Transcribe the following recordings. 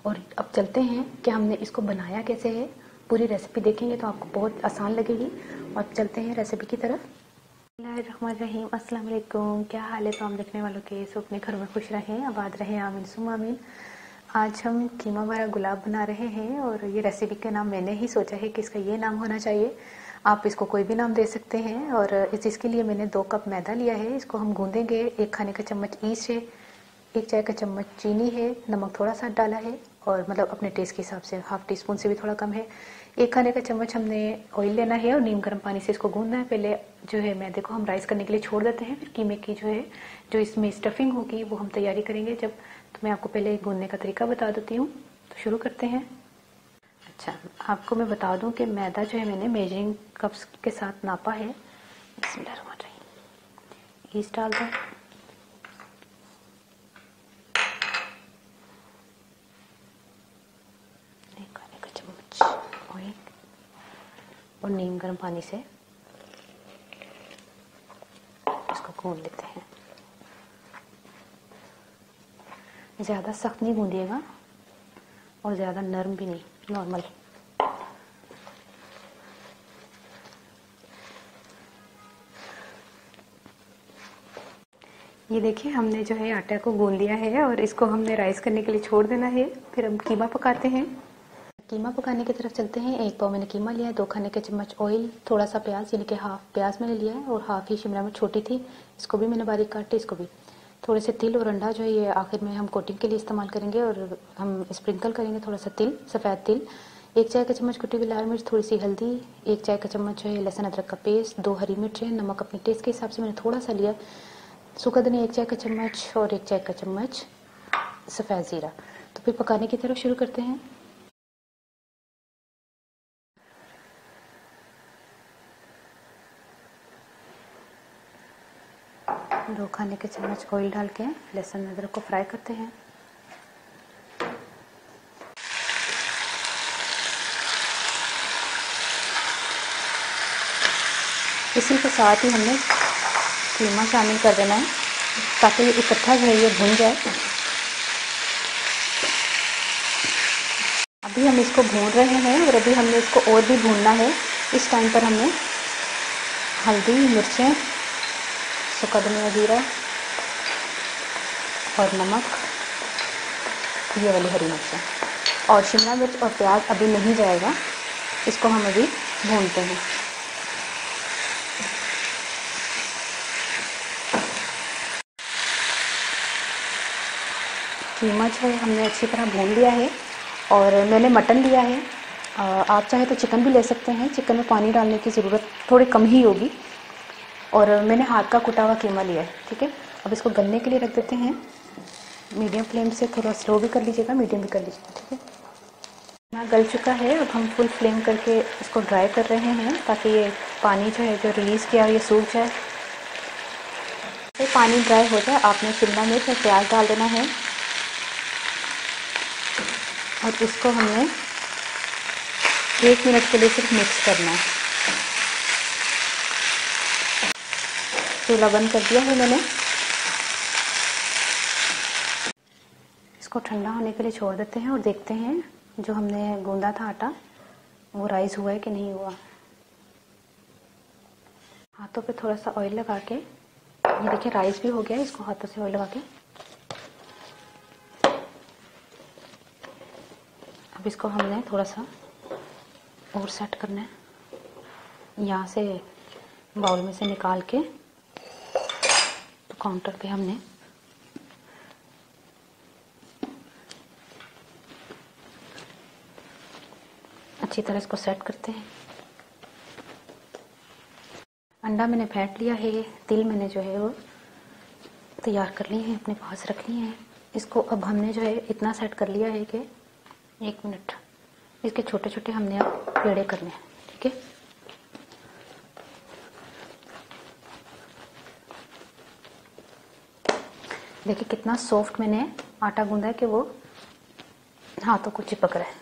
और अब चलते हैं कि हमने इसको बनाया कैसे है। पूरी रेसिपी देखेंगे तो आपको बहुत आसान लगेगी। और चलते हैं रेसिपी की तरफ। बिस्मिल्लाहिर्रहमानिर्रहीम, अस्सलाम वालेकुम। क्या हाल है तमाम देखने वालों के? सब अपने घर में खुश रहें, आबाद रहें, आमीन सुम्मा आमीन। आज हम कीमा वाला गुलाब बना रहे हैं और ये रेसिपी का नाम मैंने ही सोचा है कि इसका ये नाम होना चाहिए। आप इसको कोई भी नाम दे सकते हैं। और इसके लिए मैंने 2 कप मैदा लिया है, इसको हम गूंदेंगे। 1 खाने का चम्मच ईस्ट है, 1 चाय का चम्मच चीनी है, नमक थोड़ा सा डाला है और मतलब अपने टेस्ट के हिसाब से, हाफ टी स्पून से भी थोड़ा कम है। 1 खाने का चम्मच हमने ऑयल लेना है और नीम गर्म पानी से इसको गूंदना है। पहले जो है मैदे को हम राइस करने के लिए छोड़ देते हैं, फिर कीमे की जो इसमें स्टफिंग होगी वो हम तैयारी करेंगे जब। तो मैं आपको पहले गूंदने का तरीका बता देती हूँ, तो शुरू करते हैं। अच्छा, आपको मैं बता दूं कि मैदा जो है मैंने मेजरिंग कप्स के साथ नापा है। बिस्मिल्लाहिर्रहमानिर्रहीम। ईस्ट डाल दें, ऑयल और नीम गर्म पानी से इसको गूंद लेते हैं। ज़्यादा सख्त नहीं गूंदिएगा और ज़्यादा नरम भी नहीं, नॉर्मल। ये देखिए हमने जो है आटा को गूंद लिया है और इसको हमने राइस करने के लिए छोड़ देना है। फिर हम कीमा पकाते हैं। कीमा पकाने की तरफ चलते हैं। 1 पाव मैंने कीमा लिया है, 2 खाने के चम्मच ऑयल, थोड़ा सा प्याज यानी कि हाफ प्याज मैंने लिया है और हाफ ही शिमला मिर्च छोटी थी, इसको भी मैंने बारीक काटे। इसको भी थोड़े से तिल और अंडा जो है ये आखिर में हम कोटिंग के लिए इस्तेमाल करेंगे और हम स्प्रिंकल करेंगे थोड़ा सा तिल, सफ़ेद तिल। 1 चाय का चम्मच कुटी हुई लाल मिर्च, थोड़ी सी हल्दी, 1 चाय का चम्मच है लहसुन अदरक का पेस्ट, 2 हरी मिर्च है, नमक अपने टेस्ट के हिसाब से मैंने थोड़ा सा लिया, सूखा धनिया 1 चाय का चम्मच और 1 चाय का चम्मच सफ़ेद ज़ीरा। तो फिर पकाने की तरफ शुरू करते हैं। 2 खाने के चम्मच ऑयल डाल के लहसुन अदरक को फ्राई करते हैं। इसी के साथ ही हमने कीमा शामिल कर देना है ताकि इकट्ठा जो है ये भून जाए। अभी हम इसको भून रहे हैं और अभी हमने इसको और भी भूनना है। इस टाइम पर हमने हल्दी, मिर्चें, सूखा धनिया, जीरा और नमक, ये वाली हरी मिर्चें और शिमला मिर्च और प्याज अभी नहीं जाएगा, इसको हम अभी भूनते हैं। कीमा जो है हमने अच्छी तरह भून लिया है और मैंने मटन लिया है। आप चाहे तो चिकन भी ले सकते हैं, चिकन में पानी डालने की ज़रूरत थोड़ी कम ही होगी। और मैंने हाथ का कुटा हुआ कीमा लिया है, ठीक है। अब इसको गलने के लिए रख देते हैं। मीडियम फ्लेम से, थोड़ा स्लो भी कर लीजिएगा, मीडियम भी कर लीजिएगा, ठीक है। कीमा गल चुका है, अब हम फुल फ्लेम करके इसको ड्राई कर रहे हैं ताकि ये पानी जो है जो रिलीज़ किया ये सूख जाए। तो पानी ड्राई हो जाए, आपने शिमला मिर्च और प्याज डाल देना है और इसको हमने 1 मिनट के लिए सिर्फ मिक्स करना है। चूल्हा बंद कर दिया है मैंने। इसको ठंडा होने के लिए छोड़ देते हैं और देखते हैं जो हमने गूंदा था आटा वो राइस हुआ है कि नहीं हुआ। हाथों पे थोड़ा सा ऑयल लगा के, ये देखिए राइस भी हो गया है। इसको हाथों से ऑयल लगा के अब इसको हमने थोड़ा सा और सेट करना है। यहाँ से बाउल में से निकाल के तो काउंटर पे हमने अच्छी तरह इसको सेट करते हैं। अंडा मैंने फेंट लिया है, तिल मैंने जो है वो तैयार कर लिए हैं, अपने पास रख लिए हैं। इसको अब हमने जो है इतना सेट कर लिया है कि 1 मिनट, इसके छोटे छोटे हमने अब पेड़े करने हैं, ठीक है। देखिए कितना सॉफ्ट मैंने आटा गूंदा है कि वो हाथों को चिपक रहा है।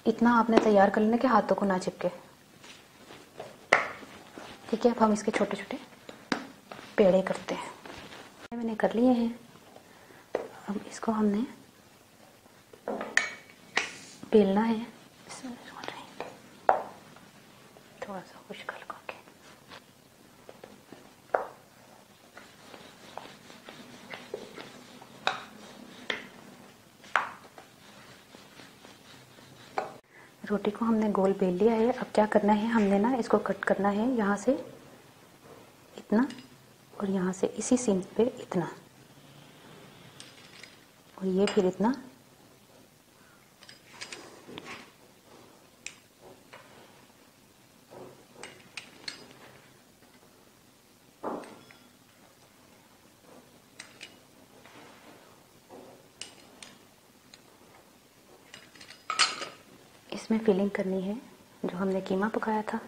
इतना आपने तैयार कर लेना कि हाथों को ना चिपके, ठीक है। अब हम इसके छोटे छोटे पेड़े करते हैं। मैंने कर लिए हैं। अब इसको हमने बेलना है, थोड़ा सा खुश्क हल्का के। रोटी को हमने गोल बेल लिया है। अब क्या करना है, हमने ना इसको कट करना है, यहाँ से इतना और यहाँ से इसी सीम पे इतना और ये फिर इतना। इसमें फिलिंग करनी है जो हमने कीमा पकाया था।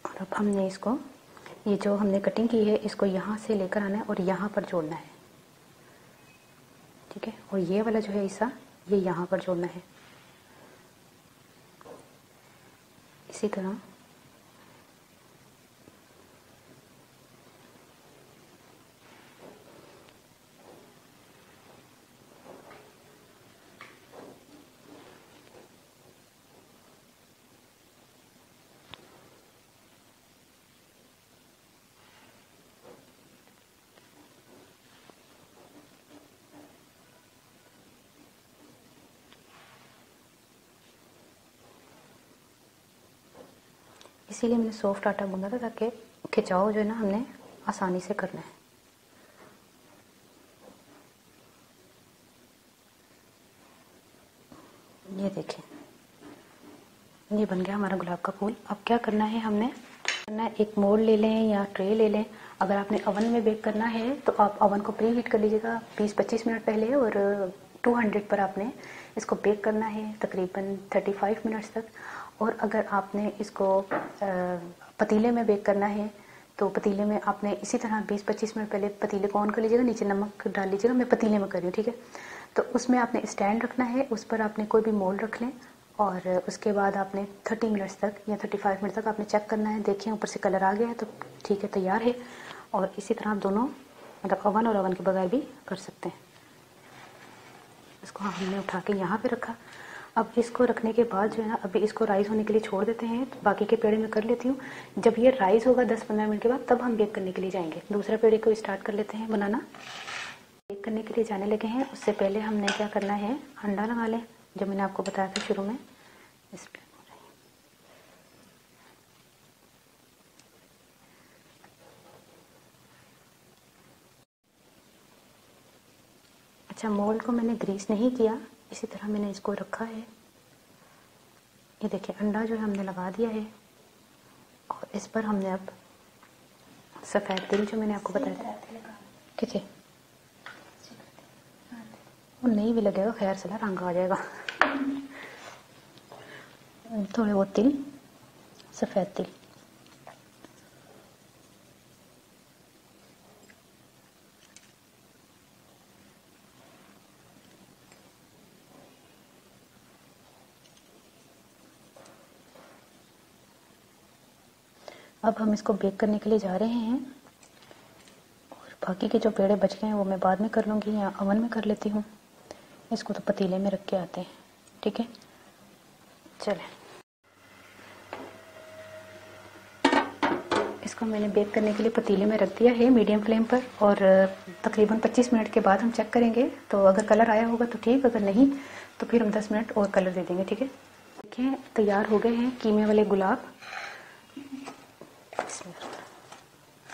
और अब हमने इसको, ये जो हमने कटिंग की है, इसको यहाँ से लेकर आना है और यहाँ पर जोड़ना है, ठीक है। और ये वाला जो है हिस्सा, ये यहाँ पर जोड़ना है, इसी तरह। इसीलिए मैंने सॉफ्ट आटा गूंदा था ताकि खिंचाव जो है ना हमने आसानी से करना है। ये देखें, ये बन गया हमारा गुलाब का फूल। अब क्या करना है, हमने करना है, एक मोल्ड ले लें या ट्रे ले लें। अगर आपने ओवन में बेक करना है तो आप ओवन को प्री हीट कर लीजिएगा 20-25 मिनट पहले, और 200 पर आपने इसको बेक करना है तकरीबन 35 मिनट्स तक। और अगर आपने इसको पतीले में बेक करना है तो पतीले में आपने इसी तरह 20-25 मिनट पहले पतीले को ऑन कर लीजिएगा, नीचे नमक डाल लीजिएगा। मैं पतीले में कर रही हूँ, ठीक है। तो उसमें आपने स्टैंड रखना है, उस पर आपने कोई भी मोल्ड रख लें और उसके बाद आपने 30 मिनट्स तक या 35 मिनट तक आपने चेक करना है। देखिए ऊपर से कलर आ गया है तो ठीक है, तैयार है। और इसी तरह आप दोनों, मतलब ओवन और ओवन के बगैर भी कर सकते हैं। इसको हमने उठा के यहाँ पे रखा। अब इसको रखने के बाद जो है ना, अभी इसको राइस होने के लिए छोड़ देते हैं। तो बाकी के पेड़े मैं कर लेती हूँ। जब ये राइस होगा 10-15 मिनट के बाद, तब हम बेक करने के लिए जाएंगे। दूसरा पेड़े को स्टार्ट कर लेते हैं बनाना। बेक करने के लिए जाने लगे हैं, उससे पहले हमने क्या करना है, अंडा लगा लें, जो मैंने आपको बताया था शुरू में। इस अच्छा, मोल्ड को मैंने ग्रीस नहीं किया, इसी तरह मैंने इसको रखा है। ये देखिए अंडा जो है हमने लगा दिया है और इस पर हमने अब सफ़ेद तिल जो मैंने आपको बताया था, कितने वो नहीं भी लगेगा, खैर से रंग आ जाएगा। थोड़े बहुत तिल, सफ़ेद तिल। अब हम इसको बेक करने के लिए जा रहे हैं और बाकी के जो पेड़े बच गए हैं वो मैं बाद में कर लूँगी या ओवन में कर लेती हूँ। इसको तो पतीले में रख के आते हैं, ठीक है। चलें, इसको मैंने बेक करने के लिए पतीले में रख दिया है मीडियम फ्लेम पर। और तकरीबन 25 मिनट के बाद हम चेक करेंगे। तो अगर कलर आया होगा तो ठीक, अगर नहीं तो फिर हम 10 मिनट और कलर दे देंगे, ठीक है। देखिए तैयार हो गए हैं कीमे वाले गुलाब।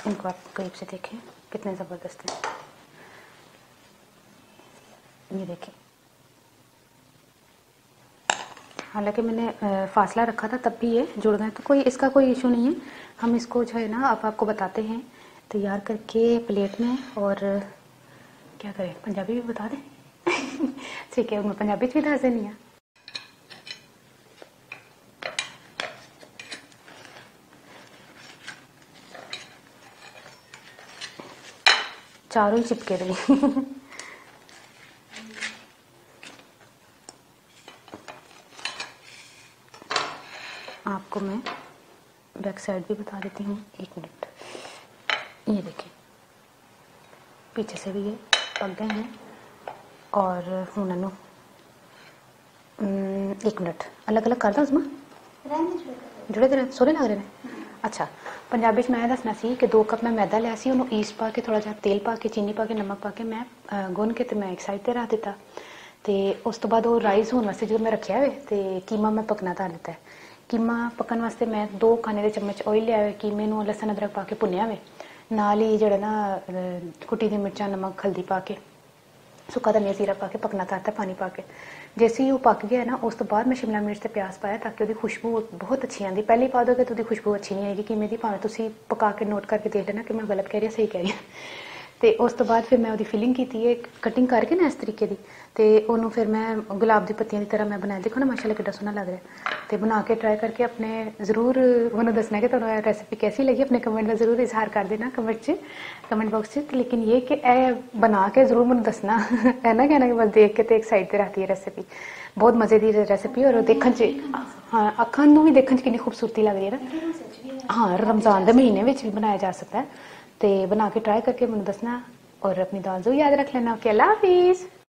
इनको आप करीब से देखें कितने ज़बरदस्त हैं। ये देखें, हालांकि मैंने फासला रखा था तब भी ये जुड़ गए, तो कोई इसका कोई इशू नहीं है। हम इसको जो है ना अब आपको बताते हैं तैयार करके प्लेट में। और क्या करें, पंजाबी भी बता दें ठीक है, मैं पंजाबी भी दस देनी है। चारों ही चिपके रही आपको मैं बैक साइड भी बता देती हूँ। 1 मिनट, ये देखें पीछे से भी ये पक गए हैं। और हूँ ननू 1 मिनट अलग अलग कर दो जुड़े दे सोरे लग रहे हैं। अच्छा, पंजाबी च मैं दसना सी कि 2 कप मैं मैदा लिया सी, उन्होंने ईस्ट पा के थोड़ा जिहा तेल पा के चीनी पा के नमक पा के मैं गुन के मैं एक साइड पर रख दिता। तो उस तो बाद वो राइस होने वास्ते जो मैं रखा हुए तो कीमा मैं पकना धर दिता है। कीमा पकन वास्ते मैं 2 खाने के चम्मच ऑयल लिया हुए, कीमे नूं लसन अदरक पा के भुनिया हुए, नाल ही जो ना कुटी दी मिर्चा नमक हल्दी पा के सुक्का धनिया जीरा पा के पकना धरता पानी पा के। जैसे ही वो पक गया ना उस तो बाद मैं शिमला मिर्च ते प्याज पाया ताकि उसकी खुशबू बहुत अच्छी आती। पहले ही पा दोगे तो उसकी खुशबू अच्छी नहीं आएगी कीमे की, भावें तुसीं पका के नोट करके देख लेना कि मैं गलत कह रही सही कह रही हूँ। तो उस तो बाद फिर मैं उसकी फिलिंग की है कटिंग करके ना इस तरीके की, तो उन्होंने फिर मैं गुलाब की पत्तियों की तरह मैं बनाया। देखो ना माशाल्लाह कितना सोहना लग रहा है। तो बना के ट्राई करके अपने जरूर उन्होंने दसना कि तुम्हें रेसिपी कैसी लगी, अपने कमेंट में जरूर इजहार कर देना कमेंट बॉक्स से। लेकिन ये कि बना के जरूर मुझे दसना है ना, कहना कि बस देख के तो एक साइड पर रहती है रेसिपी। बहुत मजे की रेसिपी और देखने च हाँ अखां नूं भी देखने कितनी खूबसूरती लग रही है ना। हाँ, रमजान के महीने में भी बनाया जा सकता है। तो बना के ट्राई करके मुझे दसना और अपनी दुआ याद रख लेना। ओके, अल्लाह हाफिज़।